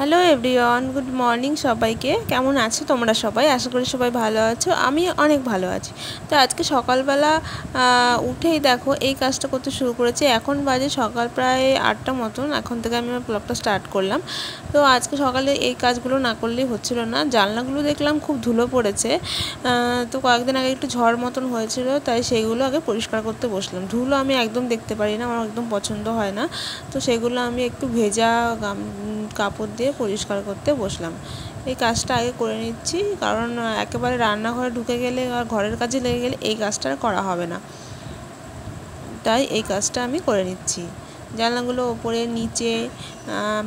Hello everyone, good morning সবাইকে। কেমন আছো তোমরা সবাই? আশা করি সবাই ভালো আছো। আমি অনেক ভালো আছি। তো আজকে সকালবেলা উঠেই দেখো এই কাজটা করতে শুরু করেছি। এখন বাজে সকাল প্রায় 8টা মতন। এখন থেকে আমি আমার ব্লগটা স্টার্ট করলাম। তো আজকে সকালে এই কাজগুলো না করলেই হচ্ছিল না। জানলাগুলো দেখলাম খুব ধুলো পড়েছে। তো কয়েকদিন আগে একটু ঝড় মতন হয়েছিল, তাই সেইগুলো আগে পরিষ্কার করতে বসলাম। ধুলো আমি একদম দেখতে পারি না, আমার একদম পছন্দ হয় না। তো সেগুলো আমি একটু ভেজা কাপড় দিয়ে পরিষ্কার করতে বসলাম। এই কাজটা আগে করে নিচ্ছি, কারণ একেবারে রান্নাঘরে ঢুকে গেলে আর ঘরের কাজে লেগে গেলে এই কাজটা আর করা হবে না। তাই এই কাজটা আমি করে নিচ্ছি। জানলাগুলো ওপরে নিচে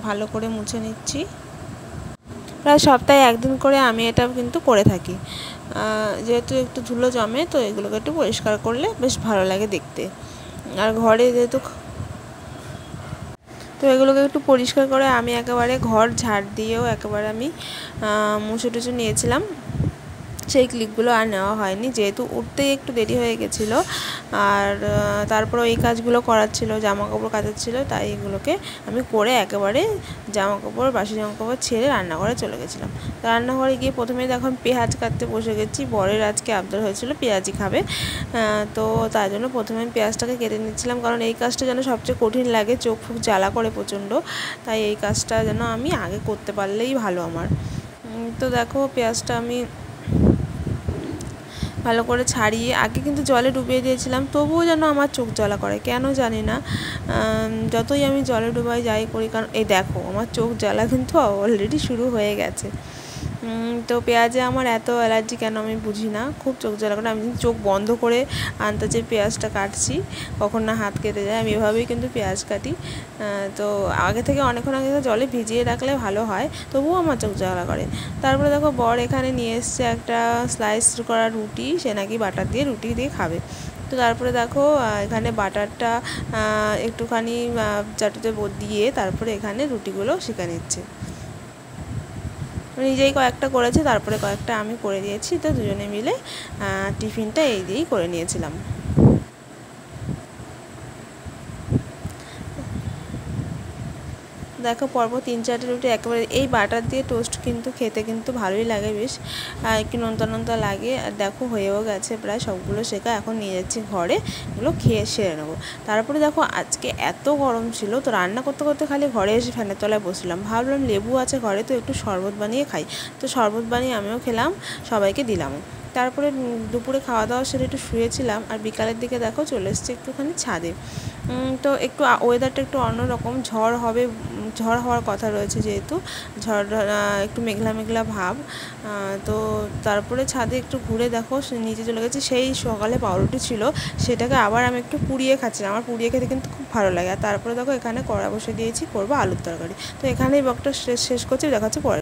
ভালো করে মুছে নিচ্ছি। প্রায় সপ্তাহে একদিন করে আমি এটা কিন্তু করে থাকি। যেহেতু একটু ধুলো জমে, তো এগুলোকে একটু পরিষ্কার করলে বেশ ভালো লাগে দেখতে। আর ঘরে যেহেতু তো এগুলোকে একটু পরিষ্কার করে আমি একেবারে ঘর ঝাড় দিয়েও একেবারে আমি মুছে টুছে নিয়েছিলাম। সেই ক্লিপগুলো আর নেওয়া হয়নি, যেহেতু উঠতেই একটু দেরি হয়ে গেছিলো। আর তারপরে এই কাজগুলো করার ছিল, জামাকাপড় কাচার ছিল, তাই এগুলোকে আমি করে একেবারে জামাকাপড় বাসি জামাকাপড় ছেড়ে রান্নাঘরে চলে গেছিলাম। রান্নাঘরে গিয়ে প্রথমেই দেখো আমি পেঁয়াজ কাটতে বসে গেছি। বরের আজকে আবদার হয়েছিল পেঁয়াজই খাবে, তো তাই জন্য প্রথমে আমি পেঁয়াজটাকে কেটে নিচ্ছিলাম, কারণ এই কাজটা যেন সবচেয়ে কঠিন লাগে, চোখ ফুক জ্বালা করে প্রচণ্ড। তাই এই কাজটা যেন আমি আগে করতে পারলেই ভালো আমার। তো দেখো পেঁয়াজটা আমি ভালো করে ছাড়িয়ে আগে কিন্তু জলে ডুবিয়ে দিয়েছিলাম, তবুও যেন আমার চোখ জ্বালা করে, কেন জানি না। যতই আমি জলে ডুবাই যাই করি, কারণ এই দেখো আমার চোখ জ্বালা কিন্তু অলরেডি শুরু হয়ে গেছে। তো পেঁয়াজে আমার এত অ্যালার্জি কেন আমি বুঝি না, খুব চোখ জ্বালা করে। আমি চোখ বন্ধ করে আন্দাজে পেঁয়াজটা কাটছি, কখন না হাত কেটে যায়। আমি এভাবেই কিন্তু পেঁয়াজ কাটি। তো আগে থেকে অনেকক্ষণ আগে জলে ভিজিয়ে রাখলে ভালো হয়, তবুও আমার চোখ জ্বালা করে। তারপরে দেখো বর এখানে নিয়ে এসছে একটা স্লাইস করা রুটি, সে নাকি বাটার দিয়ে রুটি দিয়ে খাবে। তো তারপরে দেখো এখানে বাটারটা একটুখানি চাটুতে দিয়ে তারপরে এখানে রুটিগুলো সেঁকে নিচ্ছে। নিজেই কয়েকটা করেছে, তারপরে কয়েকটা আমি করে দিয়েছি। তো দুজনে মিলে টিফিনটা এই দিয়েই করে নিয়েছিলাম। দেখো পরপর 3-4টে রুটি একেবারে এই বাটার দিয়ে টোস্ট কিন্তু খেতে কিন্তু ভালোই লাগে, বেশ একটু নোনতা নোনতা লাগে। আর দেখো হয়েও গেছে প্রায় সবগুলো শেখা। এখন নিয়ে যাচ্ছি ঘরে, এগুলো খেয়ে সেরে নেবো। তারপরে দেখো আজকে এত গরম ছিল, তো রান্না করতে করতে খালি ঘরে এসে ফ্যানের তলায় বসলাম। ভাবলাম লেবু আছে ঘরে, তো একটু শরবত বানিয়ে খাই। তো শরবত বানিয়ে আমিও খেলাম, সবাইকে দিলাম। তারপরে দুপুরে খাওয়া দাওয়া সেরে একটু শুয়েছিলাম। আর বিকালের দিকে দেখো চলে এসছে একটুখানি ছাদে। তো একটু ওয়েদারটা একটু অন্যরকম, ঝড় হবে, ঝড় হওয়ার কথা রয়েছে, যেহেতু ঝড় একটু মেঘলা মেঘলা ভাব। তো তারপরে ছাদে একটু ঘুরে দেখো নিচে চলে গেছে। সেই সকালে পাউরুটি ছিল, সেটাকে আবার আমি একটু পুড়িয়ে খাচ্ছিলাম। আমার পুড়িয়ে খেতে কিন্তু খুব ভালো লাগে। আর তারপরে দেখো এখানে কড়া বসে দিয়েছি, করবো আলুর তরকারি। তো এখানেই ব্লগটা শেষ করছি, দেখা হচ্ছে পরে।